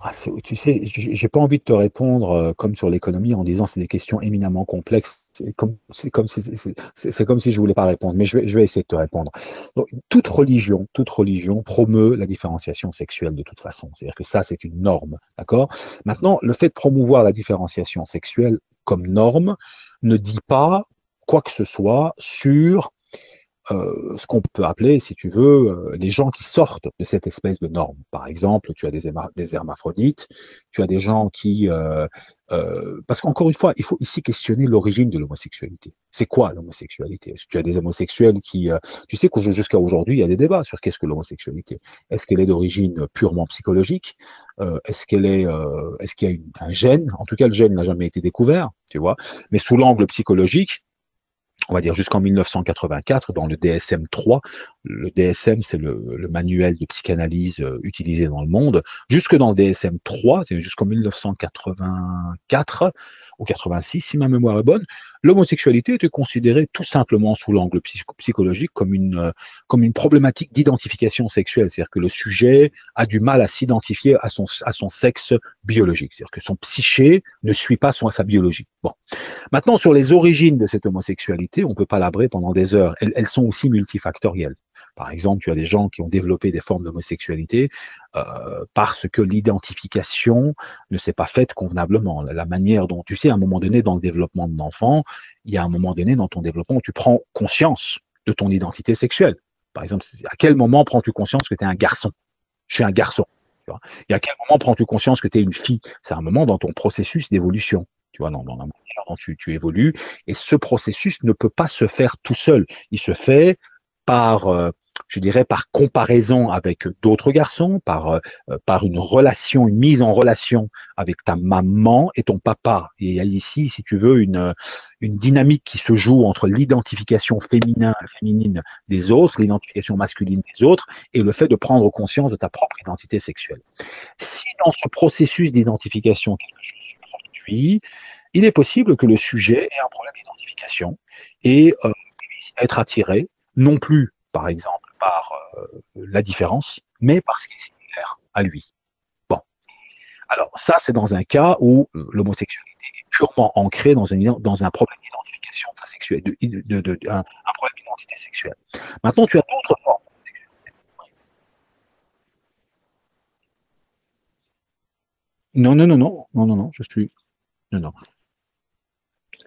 Ah, tu sais, j'ai pas envie de te répondre comme sur l'économie en disant c'est des questions éminemment complexes. C'est comme si je voulais pas répondre, mais je vais essayer de te répondre. Donc, toute religion promeut la différenciation sexuelle de toute façon. C'est-à-dire que ça, c'est une norme, d'accord? Maintenant, le fait de promouvoir la différenciation sexuelle comme norme ne dit pas quoi que ce soit sur ce qu'on peut appeler, si tu veux, les gens qui sortent de cette espèce de norme. Par exemple, tu as des hermaphrodites, tu as des gens qui... parce qu'encore une fois, il faut ici questionner l'origine de l'homosexualité. C'est quoi l'homosexualité? Tu as des homosexuels qui... tu sais que jusqu'à aujourd'hui, il y a des débats sur qu'est-ce que l'homosexualité. Est-ce qu'elle est d'origine purement psychologique? Est-ce qu'il y a un gène? En tout cas, le gène n'a jamais été découvert, tu vois. Mais sous l'angle psychologique, on va dire jusqu'en 1984, dans le DSM-3. Le DSM, c'est le manuel de psychanalyse utilisé dans le monde. Jusque dans le DSM-3, c'est jusqu'en 1984 ou 86, si ma mémoire est bonne, l'homosexualité était considérée tout simplement sous l'angle psychologique comme une problématique d'identification sexuelle. C'est-à-dire que le sujet a du mal à s'identifier à son sexe biologique. C'est-à-dire que son psyché ne suit pas sa biologie. Bon. Maintenant, sur les origines de cette homosexualité, on ne peut pas labrer pendant des heures. Elles sont aussi multifactorielles. Par exemple, tu as des gens qui ont développé des formes d'homosexualité parce que l'identification ne s'est pas faite convenablement. La manière dont, tu sais, à un moment donné, dans le développement de l'enfant, il y a un moment donné dans ton développement où tu prends conscience de ton identité sexuelle. Par exemple, à quel moment prends-tu conscience que tu es un garçon? Je suis un garçon. Tu vois. Et à quel moment prends-tu conscience que tu es une fille? C'est un moment dans ton processus d'évolution. Tu vois, dans la manière dont tu évolues. Et ce processus ne peut pas se faire tout seul. Il se fait par, je dirais, par comparaison avec d'autres garçons, par une relation, une mise en relation avec ta maman et ton papa. Et il y a ici, si tu veux, une dynamique qui se joue entre l'identification féminine des autres, l'identification masculine des autres, et le fait de prendre conscience de ta propre identité sexuelle. Si dans ce processus d'identification quelque chose se produit, il est possible que le sujet ait un problème d'identification et puisse être attiré, non plus, par exemple, par la différence, mais parce qu'il est similaire à lui. Bon. Alors, ça, c'est dans un cas où l'homosexualité est purement ancrée dans un problème d'identification de sa sexualité, un problème d'identité sexuelle. Maintenant, tu as d'autres formes. Non, non, non, non, non, non, non, je suis. Non, non.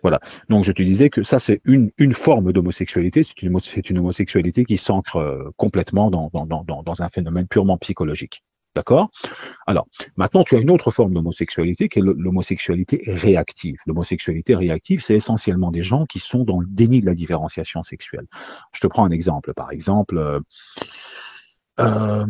Voilà. Donc je te disais que ça c'est une forme d'homosexualité, c'est une homosexualité qui s'ancre complètement dans un phénomène purement psychologique. D'accord? Alors, maintenant tu as une autre forme d'homosexualité qui est l'homosexualité réactive. L'homosexualité réactive, c'est essentiellement des gens qui sont dans le déni de la différenciation sexuelle. Je te prends un exemple. Par exemple, euh,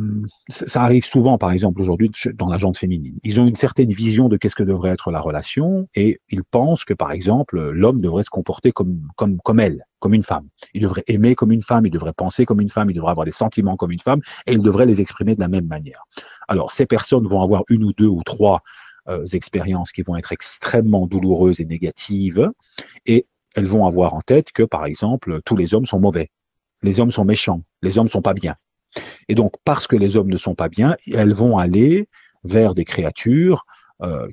ça arrive souvent, par exemple, aujourd'hui, dans la gente féminine. Ils ont une certaine vision de qu'est-ce que devrait être la relation et ils pensent que, par exemple, l'homme devrait se comporter comme elle, comme une femme. Il devrait aimer comme une femme, il devrait penser comme une femme, il devrait avoir des sentiments comme une femme et il devrait les exprimer de la même manière. Alors, ces personnes vont avoir une ou deux ou trois expériences qui vont être extrêmement douloureuses et négatives et elles vont avoir en tête que, par exemple, tous les hommes sont mauvais, les hommes sont méchants, les hommes sont pas bien. Et donc, parce que les hommes ne sont pas bien, elles vont aller vers des créatures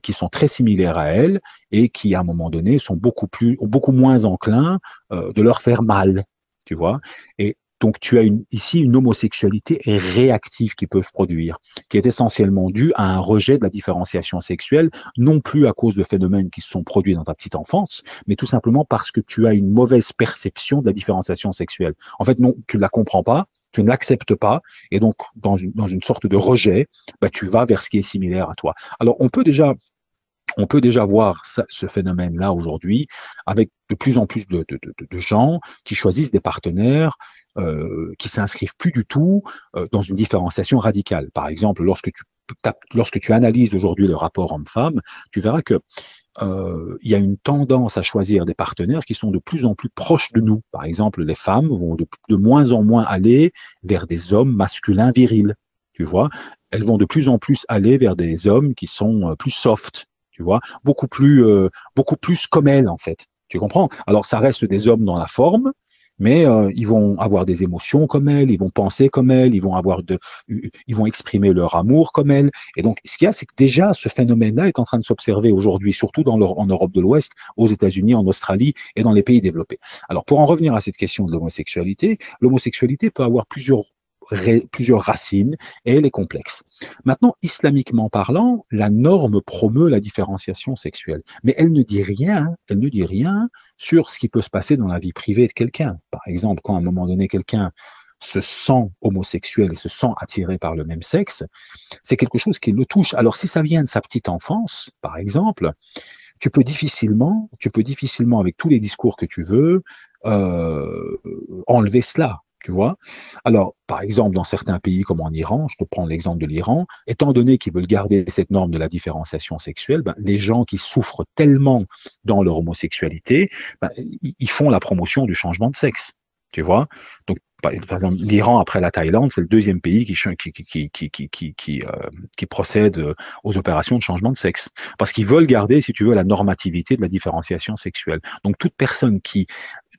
qui sont très similaires à elles et qui, à un moment donné, sont beaucoup moins enclins de leur faire mal, tu vois. Et donc, tu as ici une homosexualité réactive qui peut se produire, qui est essentiellement due à un rejet de la différenciation sexuelle, non plus à cause de phénomènes qui se sont produits dans ta petite enfance, mais tout simplement parce que tu as une mauvaise perception de la différenciation sexuelle. En fait, non, tu ne la comprends pas, tu ne l'acceptes pas, et donc dans une sorte de rejet, bah, tu vas vers ce qui est similaire à toi. Alors on peut déjà voir ce phénomène-là aujourd'hui avec de plus en plus de gens qui choisissent des partenaires qui s'inscrivent plus du tout dans une différenciation radicale. Par exemple, lorsque tu analyses aujourd'hui le rapport homme-femme, tu verras que il y a une tendance à choisir des partenaires qui sont de plus en plus proches de nous. Par exemple, les femmes vont de moins en moins aller vers des hommes masculins virils, tu vois. Elles vont de plus en plus aller vers des hommes qui sont plus soft, tu vois, beaucoup plus comme elles en fait. Tu comprends? Alors ça reste des hommes dans la forme, mais ils vont avoir des émotions comme elle, ils vont penser comme elle, ils vont exprimer leur amour comme elle. Et donc, ce qu'il y a, c'est que déjà, ce phénomène-là est en train de s'observer aujourd'hui, surtout en Europe de l'Ouest, aux États-Unis, en Australie et dans les pays développés. Alors, pour en revenir à cette question de l'homosexualité peut avoir plusieurs racines et elle est complexe. Maintenant, islamiquement parlant, la norme promeut la différenciation sexuelle, mais elle ne dit rien sur ce qui peut se passer dans la vie privée de quelqu'un. Par exemple, quand à un moment donné quelqu'un se sent homosexuel et se sent attiré par le même sexe, c'est quelque chose qui le touche. Alors si ça vient de sa petite enfance, par exemple, tu peux difficilement avec tous les discours que tu veux, enlever cela. Tu vois. Alors, par exemple, dans certains pays comme en Iran, je te prends l'exemple de l'Iran, étant donné qu'ils veulent garder cette norme de la différenciation sexuelle, les gens qui souffrent tellement dans leur homosexualité, ils font la promotion du changement de sexe. Tu vois. Donc, par exemple, l'Iran après la Thaïlande, c'est le deuxième pays qui procède aux opérations de changement de sexe, parce qu'ils veulent garder, si tu veux, la normativité de la différenciation sexuelle. Donc, toute personne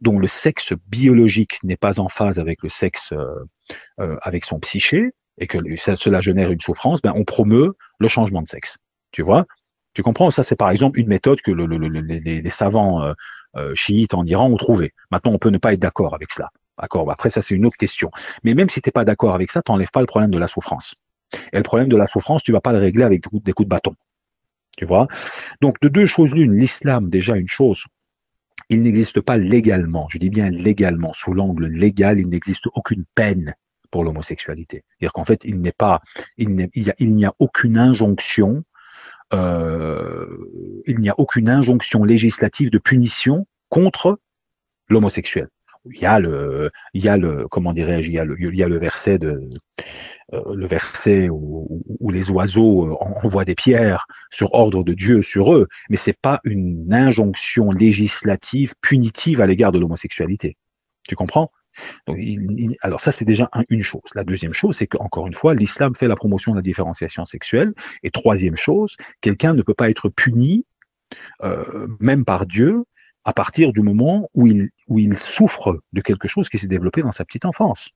dont le sexe biologique n'est pas en phase avec le sexe, avec son psyché, et que cela génère une souffrance, on promeut le changement de sexe. Tu vois? Tu comprends? Ça, c'est par exemple une méthode que les savants chiites en Iran ont trouvée. Maintenant, on peut ne pas être d'accord avec cela. D'accord? Après, ça, c'est une autre question. Mais même si tu n'es pas d'accord avec ça, tu n'enlèves pas le problème de la souffrance. Et le problème de la souffrance, tu ne vas pas le régler avec des coups de bâton. Tu vois? Donc, de deux choses l'une, l'islam, déjà une chose, il n'existe pas légalement, je dis bien légalement, sous l'angle légal, il n'existe aucune peine pour l'homosexualité. C'est-à-dire qu'en fait, il n'y a aucune injonction, il n'y a aucune injonction législative de punition contre l'homosexuel. Comment dirais-je, il y a le verset où les oiseaux envoient des pierres sur ordre de Dieu sur eux, mais c'est pas une injonction législative punitive à l'égard de l'homosexualité. Tu comprends? Donc, alors ça, c'est déjà une chose. La deuxième chose, c'est qu'encore une fois, l'islam fait la promotion de la différenciation sexuelle. Et troisième chose, quelqu'un ne peut pas être puni, même par Dieu, à partir du moment où il souffre de quelque chose qui s'est développé dans sa petite enfance.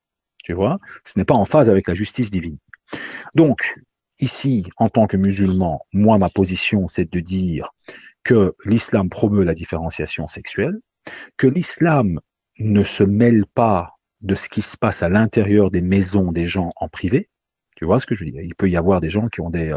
Tu vois, ce n'est pas en phase avec la justice divine. Donc, ici, en tant que musulman, moi, ma position, c'est de dire que l'islam promeut la différenciation sexuelle, que l'islam ne se mêle pas de ce qui se passe à l'intérieur des maisons des gens en privé. Tu vois ce que je veux dire? Il peut y avoir des gens qui ont des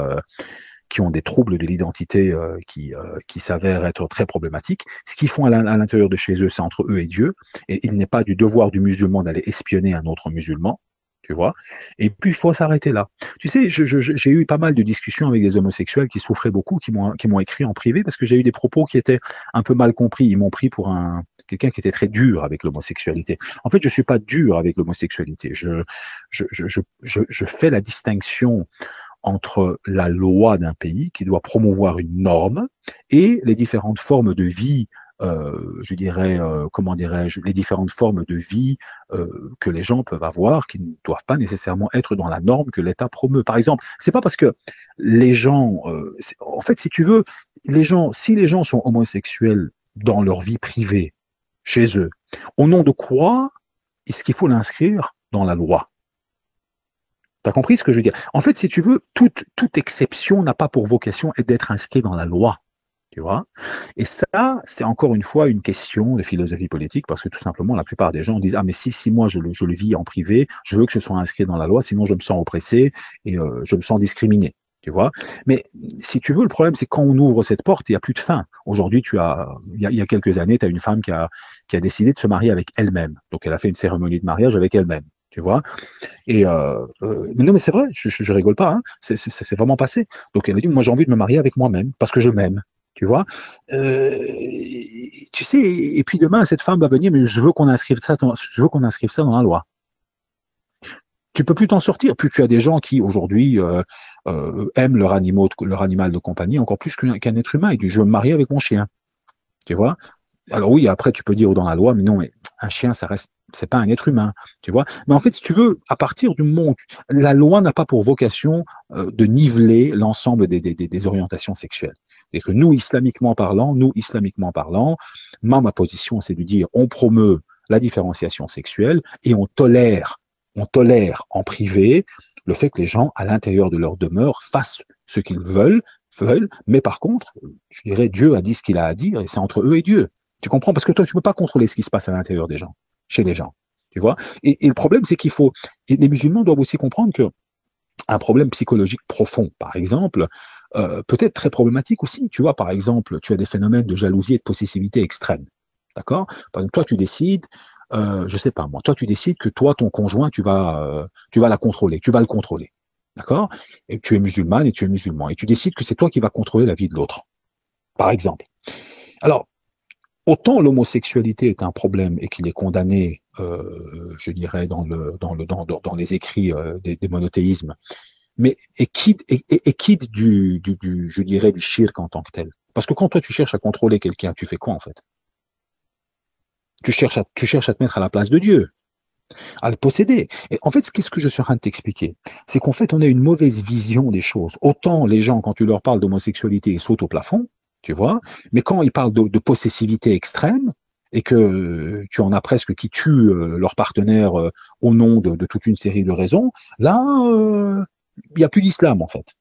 troubles de l'identité qui s'avèrent être très problématiques. Ce qu'ils font à l'intérieur de chez eux, c'est entre eux et Dieu. Et il n'est pas du devoir du musulman d'aller espionner un autre musulman. Tu vois. Et puis, il faut s'arrêter là. Tu sais, j'ai eu pas mal de discussions avec des homosexuels qui souffraient beaucoup, qui m'ont écrit en privé parce que j'ai eu des propos qui étaient un peu mal compris. Ils m'ont pris pour quelqu'un qui était très dur avec l'homosexualité. En fait, je suis pas dur avec l'homosexualité. Je fais la distinction entre la loi d'un pays qui doit promouvoir une norme et les différentes formes de vie, je dirais, comment dirais-je, les différentes formes de vie que les gens peuvent avoir, qui ne doivent pas nécessairement être dans la norme que l'État promeut. Par exemple, c'est pas parce que les gens, en fait, si tu veux, si les gens sont homosexuels dans leur vie privée, chez eux, au nom de quoi est-ce qu'il faut l'inscrire dans la loi? T'as compris ce que je veux dire? En fait, si tu veux, toute exception n'a pas pour vocation d'être inscrite dans la loi. Tu vois? Et ça, c'est encore une fois une question de philosophie politique, parce que tout simplement, la plupart des gens disent, ah, mais si moi je le vis en privé, je veux que ce soit inscrit dans la loi, sinon je me sens oppressé et je me sens discriminé. Tu vois? Mais si tu veux, le problème, c'est quand on ouvre cette porte, il n'y a plus de fin. Aujourd'hui, il y a quelques années, tu as une femme qui a décidé de se marier avec elle-même. Donc, elle a fait une cérémonie de mariage avec elle-même. Tu vois? Et non, mais c'est vrai, je rigole pas, hein, c'est vraiment passé. Donc elle a dit, moi j'ai envie de me marier avec moi-même parce que je m'aime, tu vois. Tu sais, et puis demain cette femme va venir, mais je veux qu'on inscrive ça dans la loi. Tu peux plus t'en sortir. Plus tu as des gens qui aujourd'hui aiment leur animal de compagnie encore plus qu'un être humain. Ils disent, je veux me marier avec mon chien, tu vois. Alors oui, après tu peux dire dans la loi, mais non, mais un chien, c'est pas un être humain, tu vois. Mais en fait, si tu veux, à partir du moment où la loi n'a pas pour vocation de niveler l'ensemble des orientations sexuelles. Et que nous, islamiquement parlant, ma position, c'est de dire, on promeut la différenciation sexuelle et on tolère en privé le fait que les gens, à l'intérieur de leur demeure, fassent ce qu'ils veulent, mais par contre, je dirais, Dieu a dit ce qu'il a à dire et c'est entre eux et Dieu. Tu comprends? Parce que toi, tu peux pas contrôler ce qui se passe à l'intérieur des gens, chez les gens. Tu vois? Et le problème, c'est les musulmans doivent aussi comprendre que un problème psychologique profond, par exemple, peut être très problématique aussi. Tu vois, par exemple, tu as des phénomènes de jalousie et de possessivité extrême. D'accord? Par exemple, toi, tu décides, je sais pas moi, toi, tu décides que toi, ton conjoint, tu vas la contrôler, tu vas le contrôler. D'accord? Et tu es musulmane et tu es musulman. Et tu décides que c'est toi qui vas contrôler la vie de l'autre. Par exemple. Alors, autant l'homosexualité est un problème et qu'il est condamné, je dirais, dans les écrits des monothéismes, mais est quitte je dirais, du shirk en tant que tel. Parce que quand toi tu cherches à contrôler quelqu'un, tu fais quoi en fait? Tu cherches à te mettre à la place de Dieu, à le posséder. Et en fait, qu'est-ce que je suis en train de t'expliquer? C'est qu'en fait, on a une mauvaise vision des choses. Autant les gens, quand tu leur parles d'homosexualité, ils sautent au plafond, tu vois, mais quand ils parlent de possessivité extrême, et que tu en as presque qui tuent leur partenaire au nom de toute une série de raisons, là, il n'y a plus d'islam, en fait.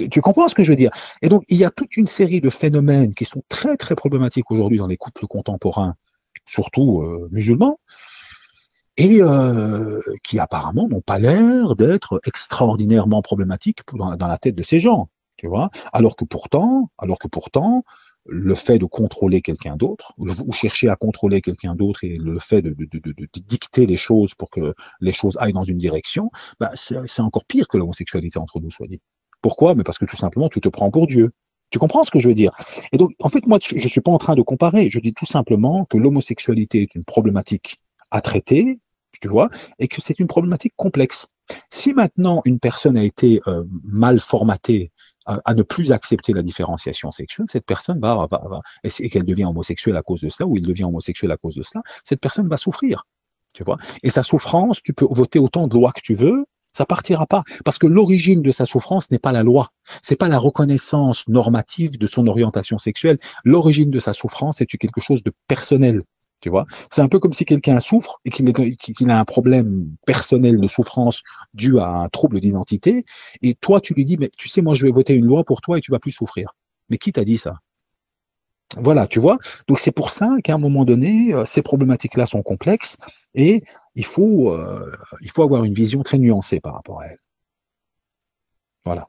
Tu comprends ce que je veux dire? Et donc, il y a toute une série de phénomènes qui sont très, très problématiques aujourd'hui dans les couples contemporains, surtout musulmans, et qui apparemment n'ont pas l'air d'être extraordinairement problématiques dans la tête de ces gens, tu vois. Alors que pourtant, le fait de contrôler quelqu'un d'autre, ou chercher à contrôler quelqu'un d'autre, et le fait de dicter les choses pour que les choses aillent dans une direction, bah, c'est encore pire que l'homosexualité, entre nous, soit dit. Pourquoi? Mais parce que tout simplement, tu te prends pour Dieu. Tu comprends ce que je veux dire? Et donc, en fait, moi, je ne suis pas en train de comparer. Je dis tout simplement que l'homosexualité est une problématique à traiter, tu vois, et que c'est une problématique complexe. Si maintenant une personne a été mal formatée à ne plus accepter la différenciation sexuelle, cette personne et qu'elle devient homosexuelle à cause de cela, ou il devient homosexuel à cause de cela, cette personne va souffrir, tu vois. Et sa souffrance, tu peux voter autant de lois que tu veux, ça partira pas, parce que l'origine de sa souffrance n'est pas la loi, c'est pas la reconnaissance normative de son orientation sexuelle. L'origine de sa souffrance est quelque chose de personnel. Tu vois, c'est un peu comme si quelqu'un souffre et qu'il a un problème personnel de souffrance dû à un trouble d'identité, et toi tu lui dis, mais tu sais, moi je vais voter une loi pour toi et tu vas plus souffrir. Mais qui t'a dit ça? Voilà, tu vois. Donc c'est pour ça qu'à un moment donné, ces problématiques-là sont complexes et il faut avoir une vision très nuancée par rapport à elles. Voilà.